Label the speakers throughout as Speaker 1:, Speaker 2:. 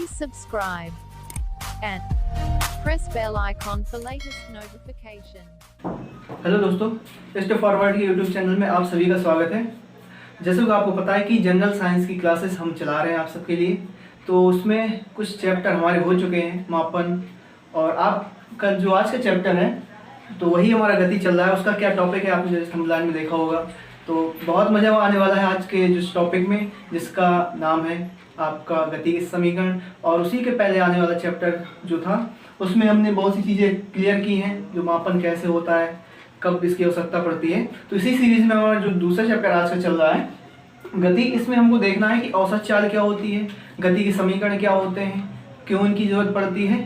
Speaker 1: Please subscribe and press bell icon for latest notification.
Speaker 2: Hello दोस्तों, step forward के YouTube channel में आप सभी का स्वागत है। जैसे कि आपको पता है कि जनरल साइंस की क्लासेस हम चला रहे हैं आप सबके लिए, तो उसमें कुछ चैप्टर हमारे हो चुके हैं, मापन, और आपका जो आज का चैप्टर है तो वही हमारा गति चल रहा है। उसका क्या टॉपिक है आपने जैसे थंबनेल में देखा होगा, तो बहुत मज़ा आने वाला है आज के जिस टॉपिक में, जिसका नाम है आपका गति के समीकरण। और उसी के पहले आने वाला चैप्टर जो था उसमें हमने बहुत सी चीज़ें क्लियर की हैं, जो मापन कैसे होता है, कब इसकी आवश्यकता पड़ती है। तो इसी सीरीज में हमारा जो दूसरा चैप्टर आज का चल रहा है गति, इसमें हमको देखना है कि औसत चाल क्या होती है, गति के समीकरण क्या होते हैं, क्यों इनकी ज़रूरत पड़ती है।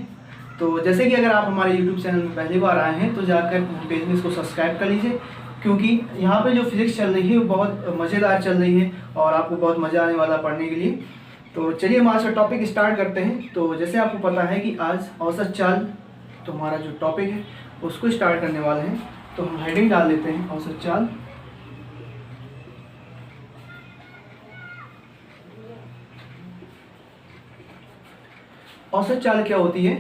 Speaker 2: तो जैसे कि अगर आप हमारे यूट्यूब चैनल में पहली बार आए हैं तो जाकर पेज में इसको सब्सक्राइब कर लीजिए, क्योंकि यहाँ पे जो फिजिक्स चल रही है वो बहुत मज़ेदार चल रही है और आपको बहुत मज़ा आने वाला पढ़ने के लिए। तो चलिए हम आज का टॉपिक स्टार्ट करते हैं। तो जैसे आपको पता है कि आज औसत चाल तो हमारा जो टॉपिक है उसको स्टार्ट करने वाले हैं, तो हम हेडिंग डाल देते हैं औसत चाल। औसत चाल क्या होती है,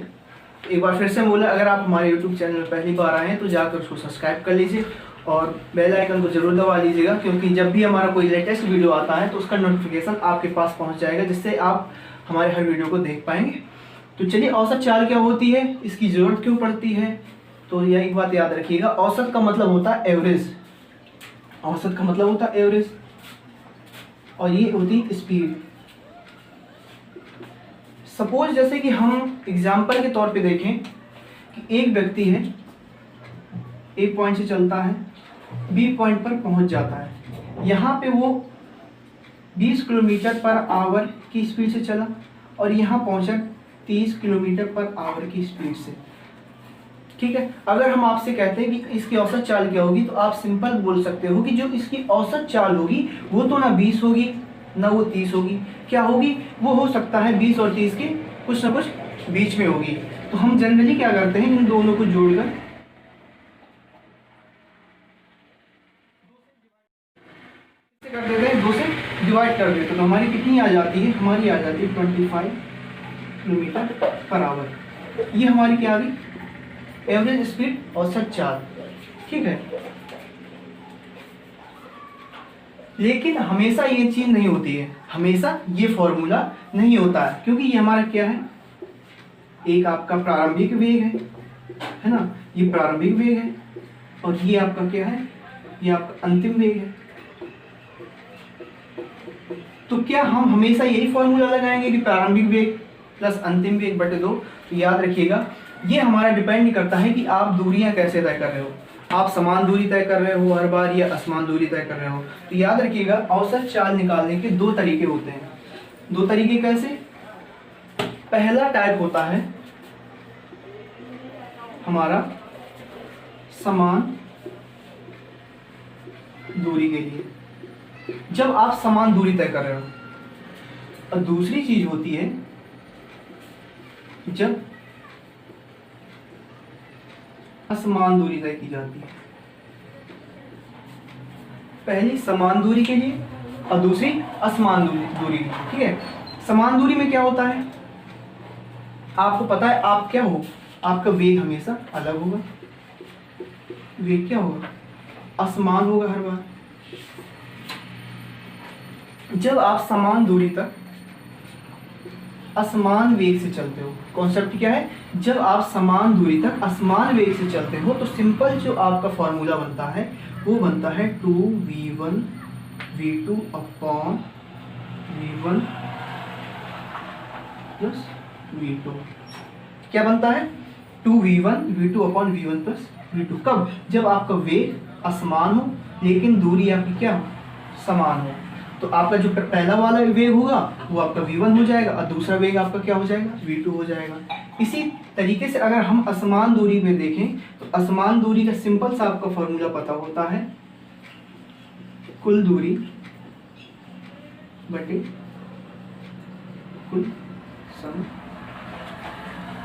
Speaker 2: एक बार फिर से बोला, अगर आप हमारे YouTube चैनल में पहली बार आए हैं तो जाकर उसको सब्सक्राइब कर लीजिए और बेल आइकन को जरूर दबा लीजिएगा, क्योंकि जब भी हमारा कोई लेटेस्ट वीडियो आता है तो उसका नोटिफिकेशन आपके पास पहुंच जाएगा, जिससे आप हमारे हर वीडियो को देख पाएंगे। तो चलिए, औसत चाल क्या होती है, इसकी ज़रूरत क्यों पड़ती है, तो यह एक बात याद रखिएगा। औसत का मतलब होता है एवरेज, औसत का मतलब होता है एवरेज, और ये होती है स्पीड। सपोज जैसे कि हम एग्जाम्पल के तौर पे देखें कि एक व्यक्ति है, एक पॉइंट से चलता है, बी पॉइंट पर पहुंच जाता है। यहाँ पे वो 20 किलोमीटर पर आवर की स्पीड से चला और यहाँ पहुंचा 30 किलोमीटर पर आवर की स्पीड से। ठीक है, अगर हम आपसे कहते हैं कि इसकी औसत चाल क्या होगी, तो आप सिंपल बोल सकते हो कि जो इसकी औसत चाल होगी वो तो ना 20 होगी ना वो 30 होगी, क्या होगी, वो हो सकता है 20 और 30 के कुछ ना कुछ बीच में होगी। तो हम जनरली क्या करते हैं, इन दोनों को जोड़कर कर देते हैं, 2 से डिवाइड कर देते हैं, तो हमारी कितनी आ जाती है, हमारी आ जाती है 25 किलोमीटर पर आवर। ये हमारी क्या आ गई, एवरेज स्पीड, औसत चाल। ठीक है, लेकिन हमेशा ये चीज नहीं होती है, हमेशा ये फॉर्मूला नहीं होता है, क्योंकि ये हमारा क्या है, एक आपका प्रारंभिक वेग है ना, ये प्रारंभिक वेग है, और ये आपका क्या है, ये आपका अंतिम वेग है। तो क्या हम हमेशा यही फॉर्मूला लगाएंगे कि प्रारंभिक वेग प्लस अंतिम वेग बटे 2? तो याद रखिएगा, ये हमारा डिपेंड करता है कि आप दूरियां कैसे तय कर रहे हो, आप समान दूरी तय कर रहे हो हर बार या असमान दूरी तय कर रहे हो। तो याद रखिएगा, औसत चाल निकालने के 2 तरीके होते हैं। 2 तरीके कैसे, पहला टाइप होता है हमारा समान दूरी के लिए, जब आप समान दूरी तय कर रहे हो, और दूसरी चीज होती है जब असमान दूरी तय की जाती है। पहली समान दूरी के लिए और दूसरी असमान दूरी। ठीक है, समान दूरी में क्या होता है, आपको पता है आप क्या हो, आपका वेग हमेशा अलग होगा, वेग क्या होगा, असमान होगा हर बार। जब आप समान दूरी तक असमान वेग से चलते हो, कॉन्सेप्ट क्या है, जब आप समान दूरी तक असमान वेग से चलते हो, तो सिंपल जो आपका फॉर्मूला बनता है वो बनता है 2v1 v2 upon v1 plus v2। क्या बनता है, 2v1 v2 upon v1 plus v2। कब, जब आपका वेग असमान हो लेकिन दूरी आपकी क्या हो, समान हो। तो आपका जो पहला वाला वेग होगा वो आपका v1 हो जाएगा और दूसरा वेग आपका क्या हो जाएगा, v2 हो जाएगा। इसी तरीके से अगर हम असमान दूरी में देखें तो असमान दूरी का सिंपल सा आपका फॉर्मूला पता होता है, कुल दूरी बटे कुल समय।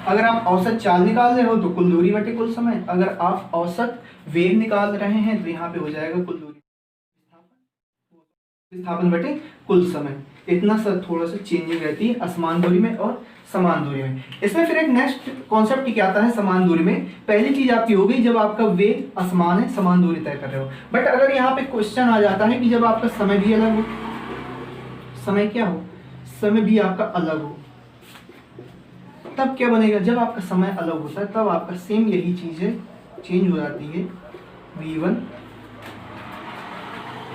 Speaker 2: अगर आप औसत चाल निकाल रहे हो तो कुल दूरी बटे कुल समय, अगर आप औसत वेग निकाल रहे हैं तो यहाँ पे हो जाएगा कुल दूरी विस्थापन बटे कुल समय। इतना सा थोड़ा सा चेंजिंग रहती है असमान दूरी में और समान दूरी में। इसमें फिर एक नेक्स्ट कॉन्सेप्ट क्या आता है समान दूरी में। पहली चीज आपकी हो गई जब आपका वेग असमान है, समान दूरी तय कर रहे हो। बट अगर यहाँ पे क्वेश्चन आ जाता है कि जब आपका समय भी अलग हो, समय क्या हो, समय भी आपका अलग हो, तब क्या बनेगा, जब आपका समय अलग होता है तब आपका सेम यही चीज है चेंज हो जाती है v1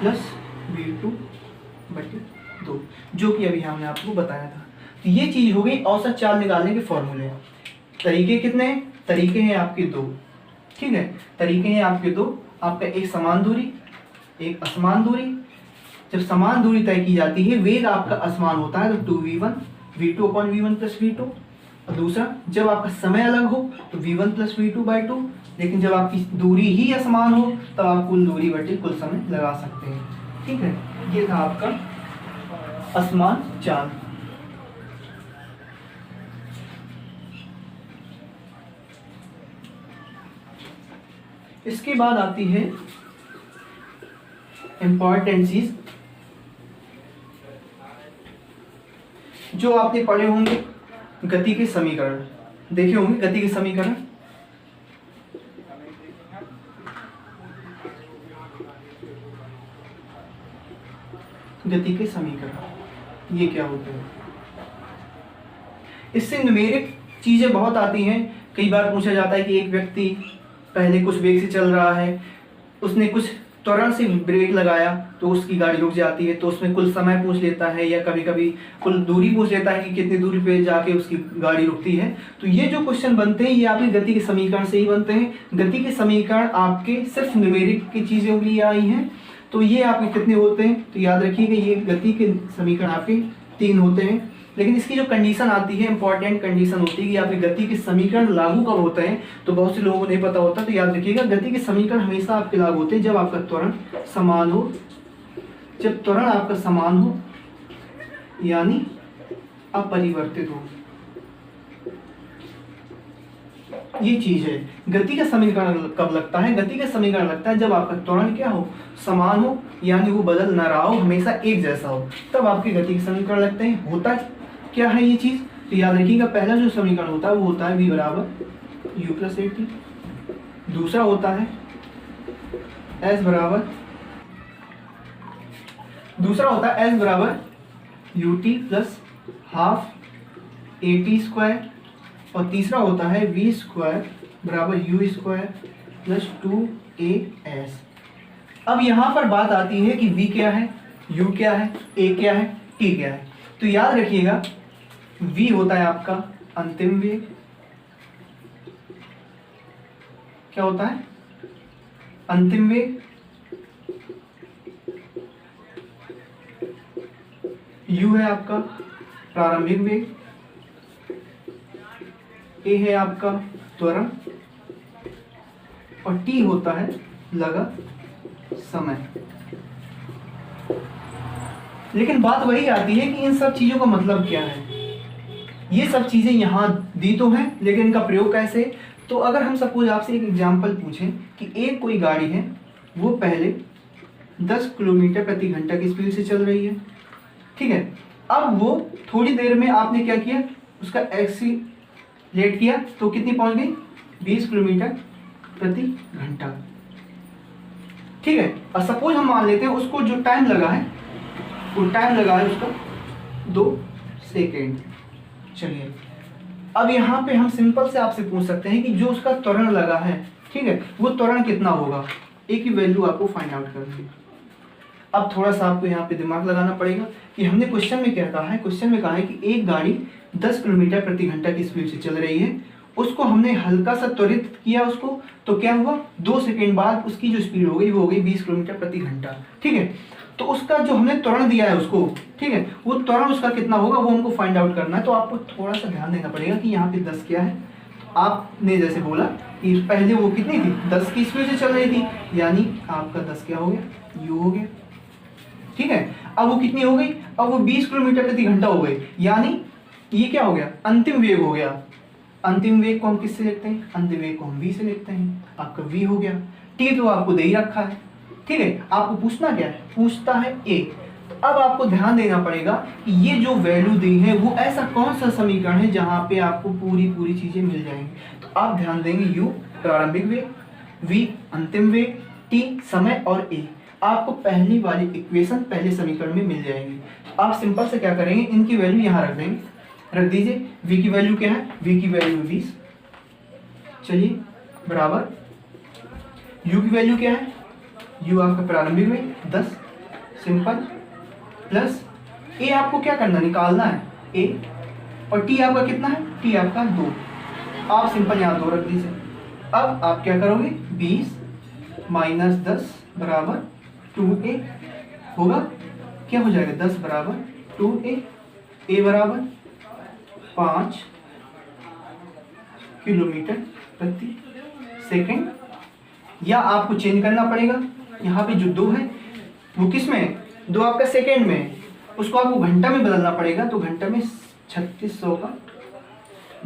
Speaker 2: प्लस v2/2, जो कि अभी हमने आपको बताया था। तो ये चीज हो गई औसत चाल निकालने के फॉर्मूले। तरीके कितने हैं, तरीके हैं आपके दो, ठीक है, तरीके हैं आपके दो। आपका एक समान दूरी, एक असमान दूरी। जब समान दूरी तय की जाती है, वेग आपका असमान होता है तो 2v1 v2/v1 प्लस v2। और दूसरा जब आपका समय अलग हो तो v1 प्लस v2/2। लेकिन जब आपकी दूरी ही असमान हो तब आप कुल दूरी बटे कुल समय लगा सकते हैं, ठीक है। ये था आपका असमान चाल। इसके बाद आती है इंपॉर्टेंट चीज जो आपने पढ़े होंगे, गति के समीकरण देखे होंगे। गति के समीकरण ये क्या होते हैं, इससे न्यूमेरिक चीजें बहुत आती हैं। कई बार पूछा जाता है कि एक व्यक्ति पहले कुछ वेग से चल रहा है, उसने कुछ त्वरण से ब्रेक लगाया तो उसकी गाड़ी रुक जाती है, तो उसमें कुल समय पूछ लेता है या कभी कभी कुल दूरी पूछ लेता है कि कितनी दूरी पे जाके उसकी गाड़ी रुकती है। तो ये जो क्वेश्चन बनते हैं ये आपके गति के समीकरण से ही बनते हैं। गति के समीकरण आपके सिर्फ न्यूमेरिक की चीज़ों के लिए आई हैं। तो ये आपके कितने होते हैं, तो याद रखिएगा ये गति के समीकरण आपके 3 होते हैं। लेकिन इसकी जो कंडीशन आती है, इंपॉर्टेंट कंडीशन होती है कि आपके गति के समीकरण लागू कब होते हैं, तो बहुत से लोगों को नहीं पता होता। तो याद रखिएगा गति के समीकरण हमेशा आपके लागू होते हैं जब आपका त्वरण समान हो। जब त्वरण आपका समान हो यानी अपरिवर्तित हो, ये चीज है। गति का समीकरण कब लगता है, गति का समीकरण लगता है जब आपका त्वरण क्या हो, समान हो, यानी वो बदल ना रहा हो, हमेशा एक जैसा हो, तब आपके गति के समीकरण लगते हैं। होता क्या है ये चीज, तो याद रखिएगा पहला जो समीकरण होता है वो होता है v बराबर u प्लस at। दूसरा होता है s बराबर ut plus half at square. और तीसरा होता है v स्क्वायर बराबर u स्क्वायर प्लस 2as। अब यहाँ पर बात आती है कि v क्या है, u क्या है, a क्या है, t क्या है। तो याद रखिएगा v होता है आपका अंतिम वेग, क्या होता है अंतिम वेग, u है आपका प्रारंभिक वेग, a है आपका त्वरण और t होता है लगा समय। लेकिन बात वही आती है कि इन सब चीजों का मतलब क्या है। ये सब चीजें यहाँ दी तो हैं लेकिन इनका प्रयोग कैसे। तो अगर हम सपोज आपसे एक एग्जांपल पूछें कि एक कोई गाड़ी है वो पहले 10 किलोमीटर प्रति घंटा की स्पीड से चल रही है, ठीक है। अब वो थोड़ी देर में आपने क्या किया, उसका एक्सीलेट किया तो कितनी पहुंच गई, 20 किलोमीटर प्रति घंटा, ठीक है। और सपोज हम मान लेते हैं उसको जो टाइम लगा है वो टाइम लगा है उसका 2 सेकेंड। चलिए अब यहाँ पे हम सिंपल से आपसे पूछ सकते हैं कि जो उसका त्वरण लगा है, ठीक है, वो त्वरण कितना होगा, एक ही वैल्यू आपको फाइंड आउट करनी है। अब थोड़ा सा आपको यहाँ पे दिमाग लगाना पड़ेगा कि हमने क्वेश्चन में क्या कहा है, क्वेश्चन में कहा है कि एक गाड़ी 10 किलोमीटर प्रति घंटा की स्पीड से चल रही है, उसको हमने हल्का सा त्वरित किया उसको, तो क्या हुआ 2 सेकेंड बाद उसकी जो स्पीड हो गई वो हो गई 20 किलोमीटर प्रति घंटा, ठीक है। तो उसका जो हमने त्वरण दिया है उसको, ठीक है, वो त्वरण उसका कितना होगा वो हमको फाइंड आउट करना है। तो आपको थोड़ा सा ध्यान देना पड़ेगा कि यहाँ पे 10 क्या है। आपने जैसे बोला कि पहले वो कितनी थी, 10 की स्पीड से चल रही थी, यानी आपका 10 क्या हो गया, यू हो गया, ठीक है। अब वो कितनी हो गई, अब वो 20 किलोमीटर प्रति घंटा हो गई, यानी ये क्या हो गया, अंतिम वेग हो गया। अंतिम वेग को हम किससे लिखते हैं, अंतिम वेग को हम v से लिखते हैं, आपका v हो गया। t तो आपको दे ही रखा है, ठीक है। आपको पूछना क्या है, पूछता है a, अब आपको ध्यान देना पड़ेगा कि ये जो वैल्यू दी है वो ऐसा कौन सा समीकरण है जहां पे आपको पूरी चीजें मिल जाएंगी। तो आप ध्यान देंगे, u प्रारंभिक वेग, v अंतिम वेग, t समय और a आपको पहली वाली इक्वेशन पहले समीकरण में मिल जाएंगी। तो आप सिंपल से क्या करेंगे, इनकी वैल्यू यहाँ रख देंगे, रख दीजिए। v की वैल्यू क्या है, v की वैल्यू 20, चलिए बराबर u की वैल्यू क्या है, u आपका प्रारंभिक वेग 10 सिंपल, प्लस a आपको क्या करना, निकालना है a, और t आपका कितना है, t आपका 2, आप सिंपल यहाँ 2 रख दीजिए। अब आप क्या करोगे, 20 माइनस 10 बराबर 2a होगा, क्या हो जाएगा 10 बराबर 2a, a बराबर 5 किलोमीटर प्रति सेकेंड, या आपको चेंज करना पड़ेगा, यहाँ पे जो 2 है वो किस में है, 2 आपका सेकेंड में है, उसको आपको घंटा में बदलना पड़ेगा, तो घंटा में 3600 का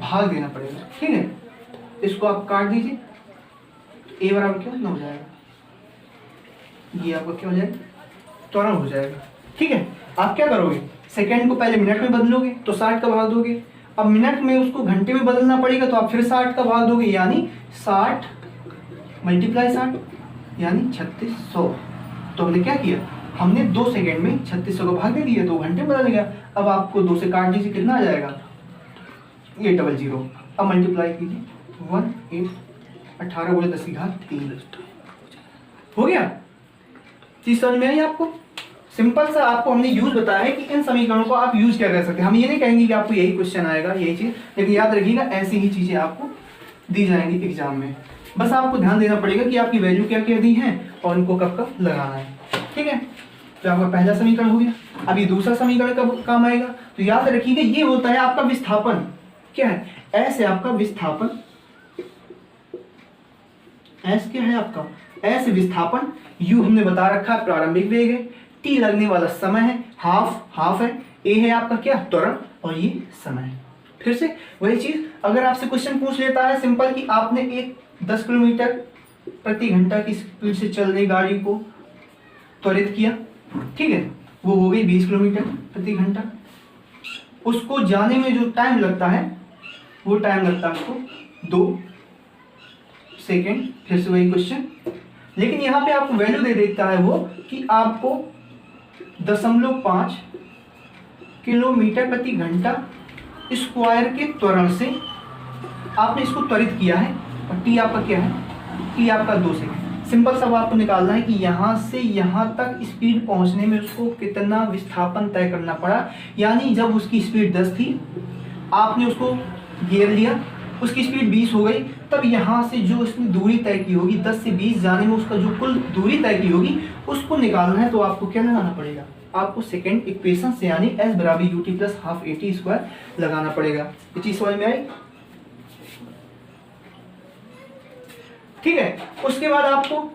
Speaker 2: भाग देना पड़ेगा, ठीक है। इसको आप काट दीजिए, a बराबर क्या हो जाएगा, ये आपका क्या हो जाएगा, त्वरण हो जाएगा, ठीक है। आप क्या करोगे, सेकेंड को पहले मिनट में बदलोगे तो 60 का भाग दोगे, अब मिनट में उसको घंटे में बदलना पड़ेगा तो आप फिर 60 का भाग दोगे, यानी 60 मल्टीप्लाई 60 यानी 3600। तो हमने क्या किया, हमने 2 सेकेंड में 3600 का भाग दे दिया, 2 घंटे में बदल गया। अब आपको 2 से काट दीजिए, कितना आ जाएगा, 800। अब मल्टीप्लाई कीजिए, 18 गुणे 10 की घात 3 हो गया। चीज समझ में आई आपको, सिंपल सा आपको हमने यूज बताया है कि इन समीकरणों को आप यूज क्या कर सकते हैं। हम ये नहीं कहेंगे कि आपको यही क्वेश्चन आएगा यही चीज, लेकिन याद रखिएगा ऐसी ही चीजें आपको दी जाएंगी एग्जाम में। बस आपको ध्यान देना पड़ेगा कि आपकी वैल्यू क्या क्या दी है और इनको कब कब लगाना है, ठीक है। तो आपका पहला समीकरण हो गया। अब ये दूसरा समीकरण कब काम आएगा, तो याद रखिएगा ये होता है आपका विस्थापन, क्या है, ऐसे आपका विस्थापन, एस क्या है आपका, ऐसे विस्थापन, यू हमने बता रखा है प्रारंभिक वेग है, टी लगने वाला समय है, हाफ है, ए है आपका क्या, त्वरण, और ये समय है। फिर से वही चीज, अगर आपसे क्वेश्चन पूछ लेता है सिंपल कि आपने एक 10 किलोमीटर प्रति घंटा की स्पीड से चल रही गाड़ी को त्वरित किया, ठीक है, वो हो गई 20 किलोमीटर प्रति घंटा, उसको जाने में जो टाइम लगता है वो टाइम लगता है उसको 2 सेकेंड। फिर से वही क्वेश्चन, लेकिन यहाँ पे आपको वैल्यू दे देता है वो कि आपको 0.5 किलोमीटर प्रति घंटा स्क्वायर के त्वरण से आपने इसको त्वरित किया है, और टी आपका क्या है, टी आपका 2 सेकेंड। सिंपल सा आपको निकालना है कि यहाँ से यहाँ तक स्पीड पहुँचने में उसको कितना विस्थापन तय करना पड़ा, यानी जब उसकी स्पीड 10 थी आपने उसको गियर लिया, उसकी स्पीड 20 हो गई, तब यहाँ से जो उसने दूरी तय की होगी 10 से 20 जाने में उसका जो कुल दूरी तय की होगी उसको निकालना है। तो आपको क्या लगाना पड़ेगा, आपको सेकेंड इक्वेशन से यानी s बराबर ut plus half at square लगाना पड़ेगा। ये चीज समझ में आई, ठीक है। उसके बाद आपको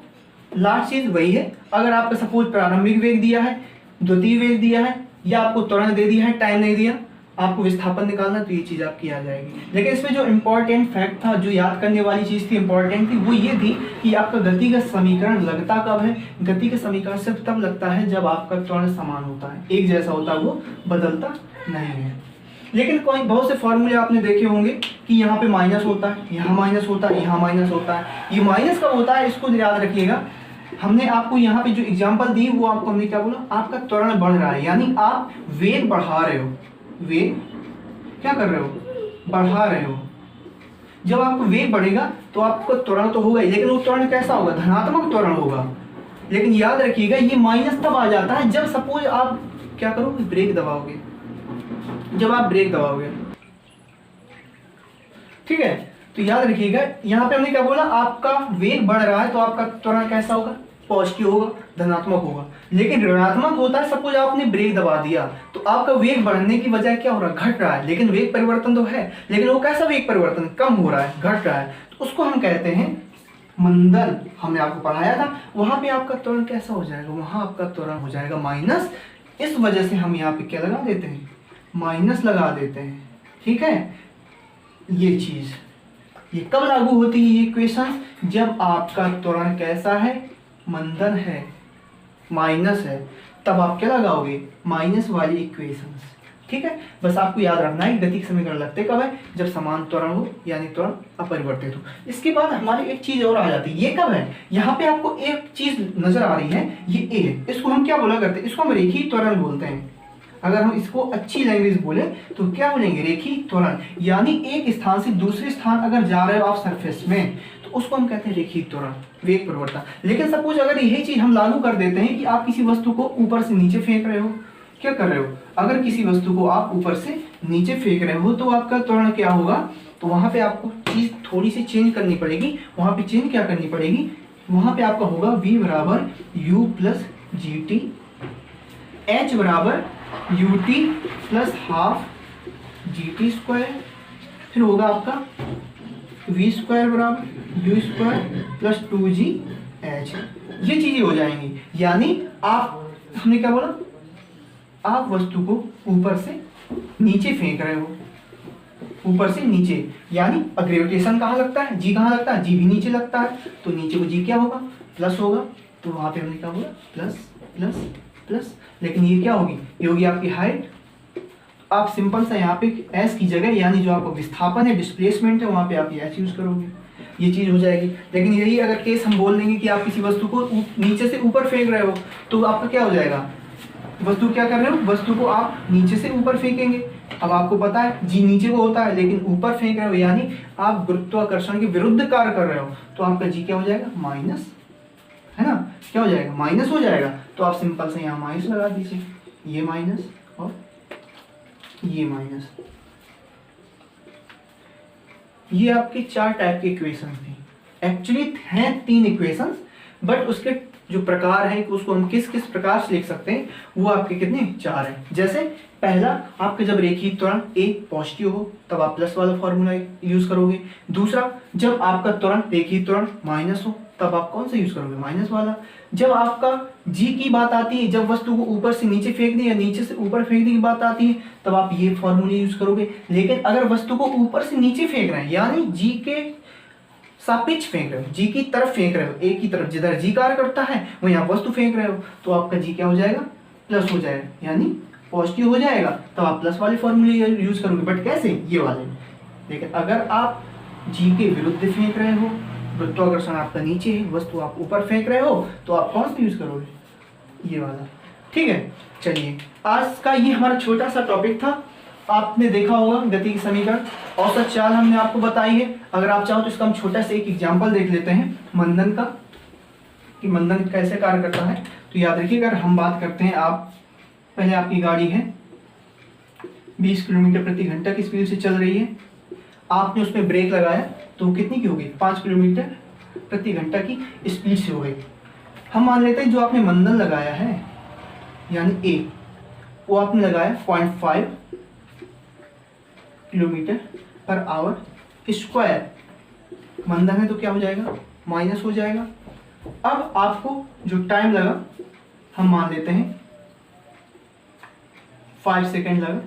Speaker 2: लास्ट चीज वही है, अगर आपका सपोज प्रारंभिक वेग दिया है, द्वितीय वेग दिया है, या आपको त्वरण दे दिया है, टाइम नहीं दिया, आपको विस्थापन निकालना, तो ये चीज आपकी आ जाएगी। लेकिन इसमें जो इंपॉर्टेंट फैक्ट था, जो याद करने वाली चीज थी, इंपॉर्टेंट थी, वो ये थी कि आपका गति का समीकरण लगता कब है। गति का समीकरण सिर्फ तब लगता है जब आपका त्वरण समान होता है, एक जैसा होता है, वो बदलता नहीं है। लेकिन कोई बहुत से फॉर्मूले आपने देखे होंगे कि यहाँ पे माइनस होता है, यहाँ माइनस होता है, यहाँ माइनस होता है। ये माइनस कब होता है इसको याद रखिएगा। हमने आपको यहाँ पे जो एग्जांपल दी वो आपको हमने क्या बोला, आपका त्वरण बढ़ रहा है, यानी आप वेग बढ़ा रहे हो, वेग क्या कर रहे हो, बढ़ा रहे हो। जब आपको वेग बढ़ेगा तो आपको त्वरण तो होगा ही, लेकिन वो त्वरण कैसा होगा, धनात्मक त्वरण होगा। लेकिन याद रखिएगा ये माइनस तब आ जाता है जब सपोज आप क्या करोगे, ब्रेक दबाओगे, जब आप ब्रेक दबाओगे, ठीक है। तो याद रखिएगा यहाँ पे हमने क्या बोला, आपका वेग बढ़ रहा है तो आपका त्वरण कैसा होगा, पॉजिटिव होगा, धनात्मक होगा। लेकिन ऋणात्मक होता है सपोज आपने ब्रेक दबा दिया तो आपका वेग बढ़ने की वजह क्या हो रहा है, घट रहा है, लेकिन वेग परिवर्तन तो है, लेकिन वो कैसा वेग परिवर्तन, कम हो रहा है, घट रहा है, तो उसको हम कहते हैं मंदन। हमने आपको पढ़ाया था, वहां पे आपका त्वरण कैसा हो जाएगा, वहां आपका त्वरण हो जाएगा माइनस। इस वजह से हम यहाँ पे क्या लगा देते हैं, माइनस लगा देते हैं, ठीक है। ये चीज ये कब लागू होती है, ये इक्वेशन, जब आपका त्वरण कैसा है, मंदन है, माइनस है। तब आप क्या लगाओगे, माइनस वाली इक्वेशन। ठीक है, बस आपको याद रखना है गति के समीकरण लगते कब है, जब समान त्वरण हो यानी त्वरण अपरिवर्तित हो। इसके बाद हमारी एक चीज और आ जाती है, ये कब है, यहाँ पे आपको एक चीज नजर आ रही है, ये ए है, इसको हम क्या बोला करते हैं, इसको हम रेखीय त्वरण बोलते हैं। अगर हम इसको अच्छी लैंग्वेज बोले तो क्या बोलेंगे, रेखीय त्वरण। यानी एक स्थान से दूसरे स्थान अगर जा रहे हो आप सरफेस में तो उसको हम कहते हैं रेखीय त्वरण, वेग परिवर्तन। लेकिन सपोज अगर यही चीज हम लागू कर देते हैं कि आप किसी वस्तु को ऊपर से नीचे फेंक रहे हो, क्या कर रहे हो, अगर किसी वस्तु को आप ऊपर से नीचे फेंक रहे हो तो आपका त्वरण क्या होगा, तो वहां पे आपको चीज थोड़ी सी चेंज करनी पड़ेगी। वहां पे चेंज क्या करनी पड़ेगी, वहां पे आपका होगा v बराबर u plus G T, h बराबर U T plus half G T square, फिर होगा आपका v स्क्वायर बराबर u square plus 2g h। ये चीजें हो जाएंगी। यानी आप, हमने क्या बोला, आप वस्तु को ऊपर से नीचे फेंक रहे हो, ऊपर से नीचे, यानी ग्रेविटेशन कहाँ लगता है, जी कहाँ लगता है, जी भी नीचे लगता है, तो नीचे को जी क्या होगा, प्लस होगा, तो वहां पे हमने क्या बोला, प्लस प्लस प्लस। लेकिन ये क्या होगी, ये होगी आपकी हाइट। आप सिंपल सा यहाँ पे एस की जगह, यानी जो आपका विस्थापन है, डिस्प्लेसमेंट है, वहां पे आप एस यूज करोगे, ये चीज हो जाएगी। लेकिन यही अगर केस हम बोल देंगे कि आप किसी वस्तु को नीचे से ऊपर फेंक रहे हो तो आपका क्या हो जाएगा, वस्तु क्या कर रहे हो, वस्तु को आप नीचे से ऊपर फेंकेंगे। अब आपको पता है जी नीचे को होता है, लेकिन ऊपर फेंक रहे हो, यानी आप गुरुत्वाकर्षण के विरुद्ध कार्य कर रहे हो, तो आपका जी क्या हो जाएगा, माइनस, है ना, क्या हो जाएगा, माइनस हो जाएगा। तो आप सिंपल से यहाँ माइनस लगा दीजिए, ये माइनस और ये माइनस। ये आपके 4 टाइप के इक्वेशन थी, एक्चुअली हैं 3 इक्वेशन, बट उसके जो प्रकार है कि उसको हम किस किस प्रकार से लिख सकते हैं वो आपके कितने, 4 हैं। जैसे पहला, आपके जब रेखीय त्वरण ए पॉजिटिव हो तब आप प्लस वाला फॉर्मूला यूज करोगे। दूसरा, जब आपका त्वरण रेखीय त्वरण माइनस हो तब आप कौन सा यूज करोगे, माइनस वाला। जब आपका जी की बात आती है, जब वस्तु को ऊपर से नीचे फेंकने या नीचे से ऊपर फेंकने की बात आती है, तब आप ये फॉर्मूले यूज करोगे। लेकिन अगर वस्तु को ऊपर से नीचे फेंक रहे हैं, यानी जी के सापेक्ष फेंक रहे हो, जी की तरफ फेंक रहे हो, ए की तरफ, जिधर जी कार्य करता है वहीं आप वस्तु फेंक रहे हो, तो आपका जी क्या हो जाएगा, प्लस हो जाएगा, यानी पॉजिटिव हो जाएगा। तो आप प्लस वाले फॉर्मूले यूज करोगे, बट कैसे, ये वाले। लेकिन अगर आप जी के विरुद्ध फेंक रहे हो, गुरुत्वाकर्षण आपका नीचे है, वस्तु आप ऊपर फेंक रहे हो, तो आप कौन सा यूज करोगे, ये वाला। ठीक है, चलिए आज का ये हमारा छोटा सा टॉपिक था। आपने देखा होगा गति के समीकरण, औसत चाल हमने आपको बताई है। अगर आप चाहो तो इसका हम छोटा सा एक एग्जाम्पल देख लेते हैं मंदन का, कि मंदन कैसे कार्य करता है। तो याद रखिए, अगर हम बात करते हैं, आप पहले आपकी गाड़ी है 20 किलोमीटर प्रति घंटा की स्पीड से चल रही है, आपने उसमें ब्रेक लगाया तो कितनी की हो गई, 5 किलोमीटर प्रति घंटा की स्पीड से हो गई। हम मान लेते हैं जो आपने मंदन लगाया है, यानी ए, वो आपने लगाया 0.5 किलोमीटर पर आवर स्क्वायर। मंदन है तो क्या हो जाएगा, माइनस हो जाएगा। अब आपको जो टाइम लगा, हम मान लेते हैं 5 सेकेंड लगा।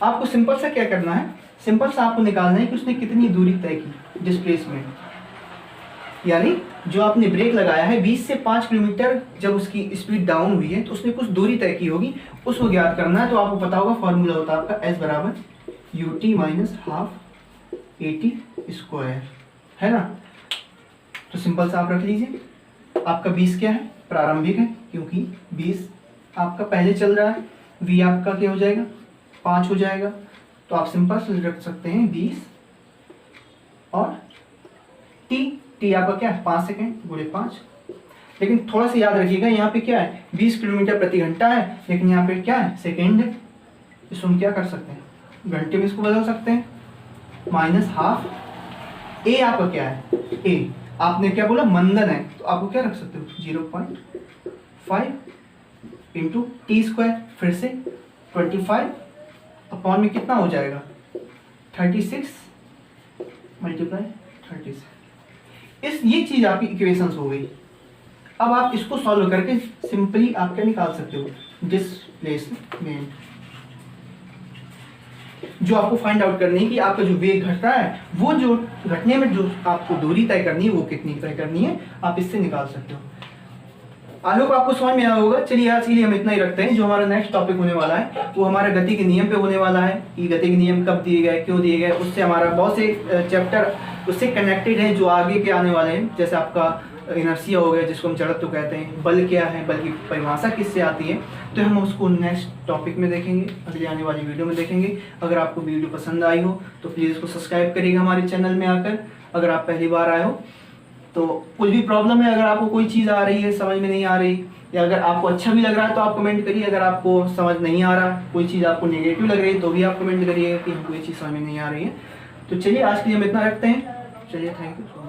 Speaker 2: आपको सिंपल सा क्या करना है, सिंपल सा आपको निकालना है कि उसने कितनी दूरी तय की, डिस्प्लेसमेंट। यानी जो आपने ब्रेक लगाया है 20 से 5 किलोमीटर, जब उसकी स्पीड डाउन हुई है तो उसने कुछ दूरी तय की होगी, उसको ज्ञात करना है। तो आपको पता होगा फॉर्मूला होता है आपका एस बराबर U T minus half A T square, है ना। तो सिंपल सा आप रख लीजिए, आपका 20 क्या है, प्रारंभिक है, क्योंकि 20 आपका पहले चल रहा है, v आपका क्या हो जाएगा, 5 हो जाएगा। तो आप सिंपल से रख सकते हैं 20 और t आपका क्या है, 5 सेकेंड गुणे 5। लेकिन थोड़ा सा याद रखिएगा, यहाँ पे क्या है, 20 किलोमीटर प्रति घंटा है, लेकिन यहाँ पे क्या है, सेकेंड है। इसको हम क्या कर सकते हैं, घंटे में इसको बदल सकते हैं, माइनस हाफ। ए आपका क्या है, ए आपने क्या बोला, मंदन है, तो आपको क्या रख सकते हो, 0.5 इंटू टी स्क्वायर, फिर से 25 अपॉन में कितना हो जाएगा, 36 मल्टीप्लाई 36। ये चीज आपकी इक्वेशंस हो गई। अब आप इसको सॉल्व करके सिंपली आप क्या निकाल सकते हो, डिस्प्लेसमेंट। जो आपको फाइंड आउट करनी है कि आपका जो वेग घट रहा है, वो जो घटने में जो आपको दूरी तय करनी है वो कितनी तय करनी है, आप इससे निकाल सकते हो। आई होप आपको समझ में आया होगा। चलिए आज के लिए हम इतना ही रखते हैं। जो हमारा नेक्स्ट टॉपिक होने वाला है वो हमारे गति के नियम पे होने वाला है कि गति के नियम कब दिए गए, क्यों दिए गए। उससे हमारा बहुत से चैप्टर उससे कनेक्टेड हैं जो आगे के आने वाले हैं। जैसे आपका इनर्शिया हो गया जिसको हम जड़त्व कहते हैं, बल क्या है, बल की परिभाषा किससे आती है, तो हम उसको नेक्स्ट टॉपिक में देखेंगे, अगले आने वाली वीडियो में देखेंगे। अगर आपको वीडियो पसंद आई हो तो प्लीज़ इसको सब्सक्राइब करिएगा हमारे चैनल में आकर। अगर आप पहली बार आए हो तो कुछ भी प्रॉब्लम है, अगर आपको कोई चीज़ आ रही है समझ में नहीं आ रही, या अगर आपको अच्छा भी लग रहा है तो आप कमेंट करिए। अगर आपको समझ नहीं आ रहा, कोई चीज़ आपको नेगेटिव लग रही है तो भी आप कमेंट करिएगा कि हमको ये चीज़ समझ में नहीं आ रही है। तो चलिए आज के लिए हम इतना रखते हैं। चलिए, थैंक यू सो मच।